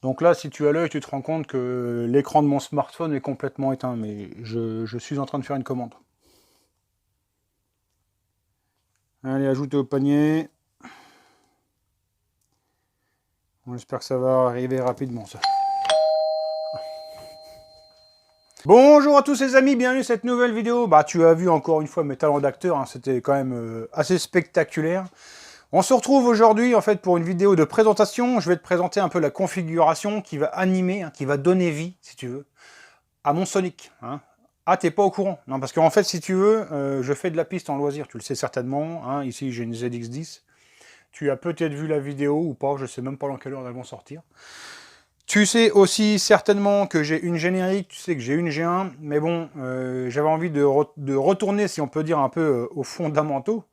Donc là, si tu as l'œil, tu te rends compte que l'écran de mon smartphone est complètement éteint, mais je suis en train de faire une commande. Allez, ajouter au panier. J'espère que ça va arriver rapidement, ça. Bonjour à tous les amis, bienvenue à cette nouvelle vidéo. Bah, tu as vu encore une fois mes talents d'acteur, hein, c'était quand même assez spectaculaire. On se retrouve aujourd'hui en fait pour une vidéo de présentation. Je vais te présenter un peu la configuration qui va animer, hein, qui va donner vie, si tu veux, à mon Sonic. Hein. Ah, t'es pas au courant? Non, parce qu'en fait, si tu veux, je fais de la piste en loisir, tu le sais certainement. Hein. Ici, j'ai une ZX10. Tu as peut-être vu la vidéo ou pas, je sais même pas dans quelle heure elles vont sortir. Tu sais aussi certainement que j'ai une générique, tu sais que j'ai une G1, mais bon, j'avais envie de retourner, si on peut dire, un peu aux fondamentaux.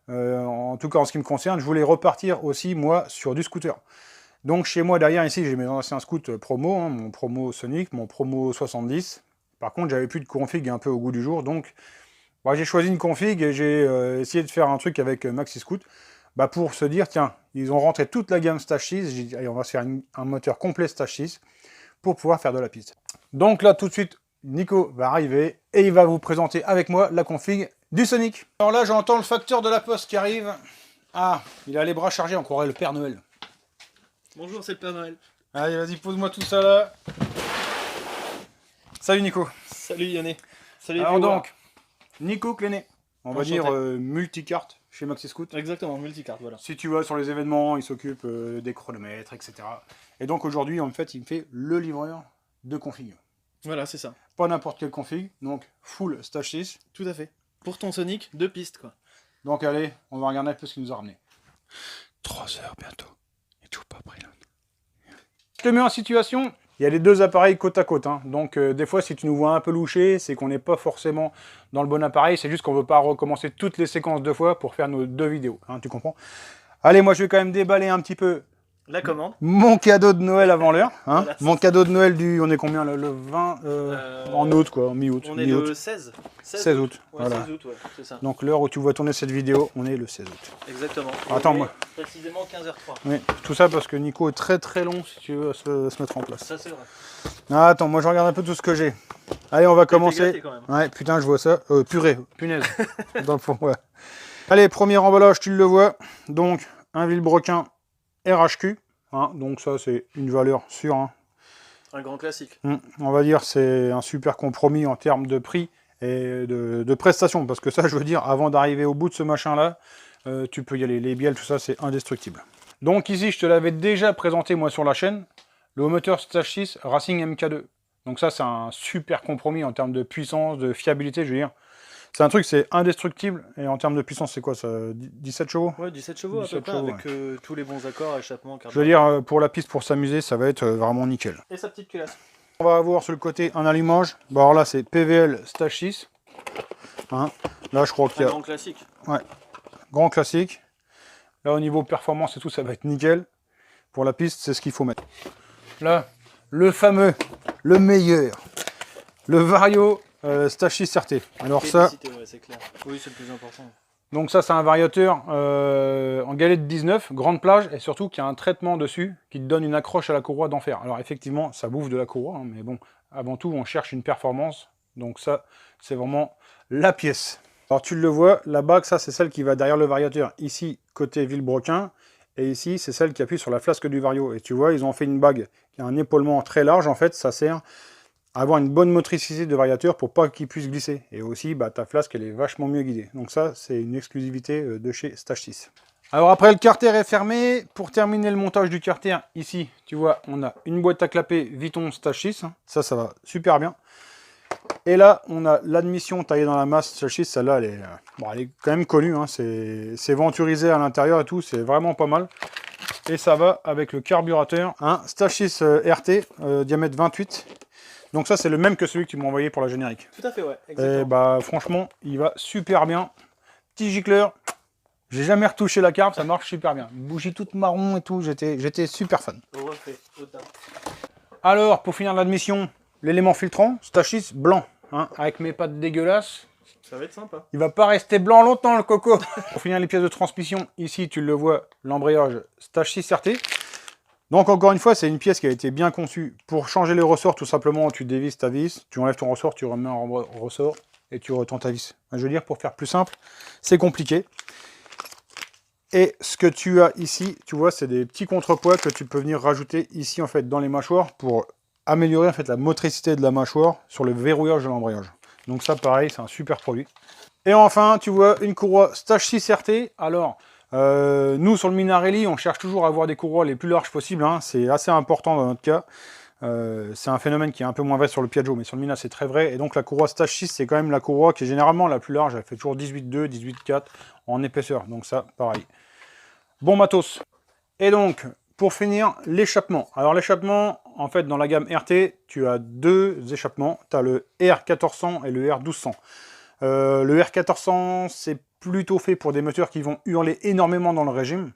En tout cas, en ce qui me concerne, je voulais repartir aussi, moi, sur du scooter. Donc, chez moi, derrière, ici, j'ai mes anciens scouts promo, hein, mon promo Sonic, mon promo 70. Par contre, j'avais plus de config un peu au goût du jour, donc bah, j'ai choisi une config et j'ai essayé de faire un truc avec Maxi Scoot. Bah pour se dire, tiens, ils ont rentré toute la gamme Stage 6, j'ai dit, allez, on va se faire un moteur complet Stage 6 pour pouvoir faire de la piste. Donc là, tout de suite, Nico va arriver et il va vous présenter avec moi la config du Sonic. Alors là, j'entends le facteur de la poste qui arrive. Ah, il a les bras chargés, on croirait le Père Noël. Bonjour, c'est le Père Noël. Allez, vas-y, pose-moi tout ça là. Salut Nico. Salut Yanné. Salut. Alors donc, Nico Cléné, on va dire Enchanté. multicarte chez Maxi Scoot. Exactement, multicarte, voilà. Si tu vas sur les événements, il s'occupe des chronomètres, etc. Et donc aujourd'hui, en fait, il me fait le livreur de config. Voilà, c'est ça. Pas n'importe quelle config, donc full Stage 6. Tout à fait. Pour ton Sonic, 2 pistes, quoi. Donc allez, on va regarder un peu ce qu'il nous a ramené. 3 heures bientôt. Il est toujours pas prêt là. Je te mets en situation. Il y a les deux appareils côte à côte. Hein. Donc des fois, si tu nous vois un peu loucher, c'est qu'on n'est pas forcément dans le bon appareil. C'est juste qu'on ne veut pas recommencer toutes les séquences deux fois pour faire nos deux vidéos. Hein, tu comprends? Allez, moi je vais quand même déballer un petit peu La commande. mon cadeau de Noël avant l'heure. Hein. Voilà, mon cadeau de Noël du... On est combien le 20 en août, quoi, en mi-août. On est le 16. 16 août. Ouais, Voilà. 16 août, ouais, c'est ça. Donc l'heure où tu vois tourner cette vidéo, on est le 16 août. Exactement. Attends, moi. Précisément 15h03. Oui, tout ça parce que Nico est très très long si tu veux se mettre en place. Ça, c'est vrai. Ah, attends, moi je regarde un peu tout ce que j'ai. Allez, on va commencer. Gâté, quand même. Ouais, putain, je vois ça. Purée, punaise. Dans le fond, ouais. Allez, premier emballage, tu le vois. Donc, un Villebrequin RHQ. Hein, donc ça, c'est une valeur sûre. Hein. Un grand classique. On va dire c'est un super compromis en termes de prix et de prestations. Parce que ça, je veux dire, avant d'arriver au bout de ce machin-là, tu peux y aller. Les bielles, tout ça, c'est indestructible. Donc ici, je te l'avais déjà présenté, moi, sur la chaîne. Le moteur Stage 6 Racing MK2. Donc ça, c'est un super compromis en termes de puissance, de fiabilité, je veux dire. C'est un truc, c'est indestructible. Et en termes de puissance, c'est quoi ça? 17 chevaux? Ouais, 17 chevaux 17 à peu près, chevaux, avec tous les bons accords, échappement, Je veux dire, pour la piste, pour s'amuser, ça va être vraiment nickel. Et sa petite culasse. On va avoir sur le côté un allumage. Bon, alors là, c'est PVL Stage 6. Hein. Là, je crois qu'il y Un a... grand classique. Ouais, grand classique. Là, au niveau performance et tout, ça va être nickel. Pour la piste, c'est ce qu'il faut mettre. Là, le fameux, le meilleur, le Vario Stage 6 RT. Alors ça, ouais, c'est clair. Oui, c'est le plus important. donc ça, c'est un variateur en galette 19, grande plage, et surtout qu'il y a un traitement dessus qui te donne une accroche à la courroie d'enfer. Alors effectivement, ça bouffe de la courroie, hein, mais bon, avant tout, on cherche une performance. Donc ça, c'est vraiment la pièce. Alors tu le vois, la bague, ça, c'est celle qui va derrière le variateur. Ici, côté Villebrequin. Et ici, c'est celle qui appuie sur la flasque du Vario. Et tu vois, ils ont fait une bague qui a un épaulement très large. En fait, ça sert à avoir une bonne motricité de variateur pour pas qu'il puisse glisser. Et aussi, bah, ta flasque, elle est vachement mieux guidée. Donc ça, c'est une exclusivité de chez Stage 6. Alors après, le carter est fermé. Pour terminer le montage du carter, ici, tu vois, on a une boîte à clapper Viton Stage 6. Ça va super bien. Et là, on a l'admission taillée dans la masse Stage 6. Celle-là, elle est quand même connue. Hein. C'est venturisé à l'intérieur et tout. C'est vraiment pas mal. Et ça va avec le carburateur. Un Stage 6 RT, diamètre 28. Donc ça, c'est le même que celui que tu m'as envoyé pour la générique. Tout à fait, ouais. Exactement. Et bah, franchement, il va super bien. Petit gicleur. J'ai jamais retouché la carbe. Ça marche super bien. Bougie toute marron et tout. J'étais super fan. Refait, autant. Alors, pour finir l'admission, l'élément filtrant, Stage 6 blanc. Hein, avec mes pattes dégueulasses. Ça va être sympa. Il va pas rester blanc longtemps, le coco. Pour finir les pièces de transmission, ici, tu le vois, l'embrayage Stage 6 RT. Donc encore une fois, c'est une pièce qui a été bien conçue. Pour changer les ressorts, tout simplement, tu dévisses ta vis, tu enlèves ton ressort, tu remets un ressort et tu retends ta vis. Je veux dire, pour faire plus simple, c'est compliqué. Et ce que tu as ici, tu vois, c'est des petits contrepoids que tu peux venir rajouter ici, en fait, dans les mâchoires pour améliorer, en fait, la motricité de la mâchoire sur le verrouillage de l'embrayage. Donc ça, pareil, c'est un super produit. Et enfin, tu vois, une courroie Stage 6 RT. Alors, nous, sur le Minarelli, on cherche toujours à avoir des courroies les plus larges possibles. Hein. C'est assez important dans notre cas. C'est un phénomène qui est un peu moins vrai sur le Piaggio, mais sur le Mina, c'est très vrai. Et donc, la courroie Stage 6, c'est quand même la courroie qui est généralement la plus large. Elle fait toujours 18,2, 18,4 en épaisseur. Donc ça, pareil. Bon matos. Et donc, pour finir, l'échappement. Alors, l'échappement, en fait, dans la gamme RT, tu as deux échappements. Tu as le R1400 et le R1200. Le R1400, c'est plutôt fait pour des moteurs qui vont hurler énormément dans le régime.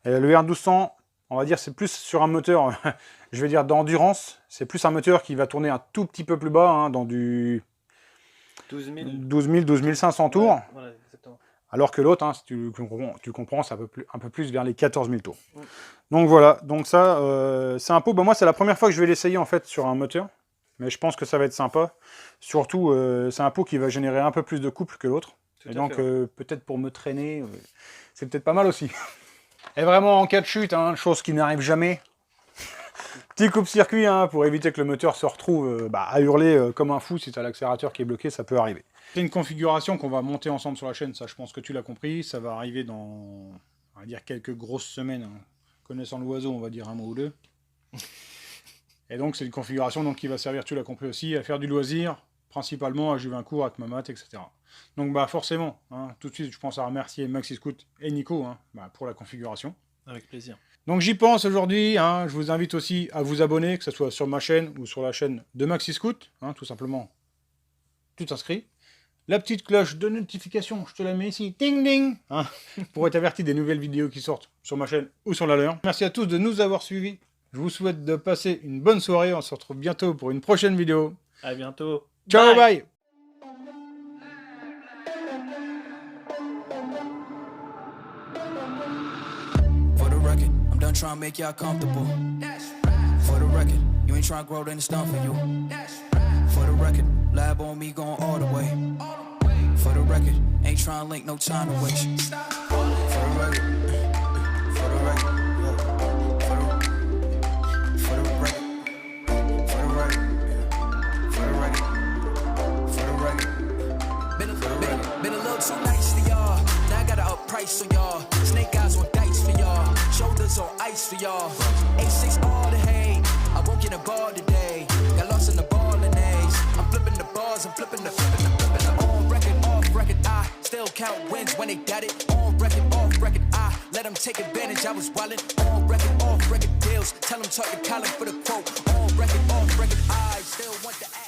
Et le R1200, on va dire, c'est plus sur un moteur, je vais dire, d'endurance. C'est plus un moteur qui va tourner un tout petit peu plus bas, hein, dans du 12 500 tours. Ouais, voilà, exactement. Alors que l'autre, hein, si tu le comprends, c'est un peu plus vers les 14 000 tours. Donc voilà, donc ça, c'est un pot. Ben, moi, c'est la première fois que je vais l'essayer, en fait, sur un moteur. Mais je pense que ça va être sympa. Surtout, c'est un pot qui va générer un peu plus de couple que l'autre. Et donc, peut-être pour me traîner, c'est peut-être pas mal aussi. Et vraiment, en cas de chute, hein, chose qui n'arrive jamais, petit coupe-circuit, hein, pour éviter que le moteur se retrouve à hurler comme un fou. Si tu as l'accélérateur qui est bloqué, ça peut arriver. C'est une configuration qu'on va monter ensemble sur la chaîne. Ça, je pense que tu l'as compris. Ça va arriver dans, on va dire, quelques grosses semaines. Hein. Connaissant l'oiseau, on va dire un mois ou deux. Et donc, c'est une configuration donc, qui va servir, tu l'as compris aussi, à faire du loisir, principalement à Juvincourt, avec Mamat, etc. Donc, bah, forcément, hein, tout de suite, je pense à remercier Maxi Scout et Nico hein, pour la configuration. Avec plaisir. Donc, j'y pense aujourd'hui. Hein, je vous invite aussi à vous abonner, que ce soit sur ma chaîne ou sur la chaîne de Maxi Scout. Hein, tout simplement, tu t'inscris. La petite cloche de notification, je te la mets ici, ding ding, hein, pour être averti des nouvelles vidéos qui sortent sur ma chaîne ou sur la leur. Merci à tous de nous avoir suivis. Je vous souhaite de passer une bonne soirée. On se retrouve bientôt pour une prochaine vidéo. À bientôt. Ciao, bye. For the record, I'm done trying to make y'all comfortable. For the record, you ain't trying to grow, then it's done for you. For the record, lab on me going all the way. For the record, ain't trying to link, no time to waste. For the record, for the record. So nice to y'all, now I gotta up price for y'all. Snake eyes on dice for y'all, shoulders on ice for y'all. A6 all the hate, I won't get a ball today. Got lost in the ball and A's. I'm flipping the bars, I'm flipping the on record, off record. I still count wins when they got it. On record, off record. I let them take advantage. I was wildin'. On record, off record deals. Tell them talk to Colin for the quote. On record, off record. I still want the.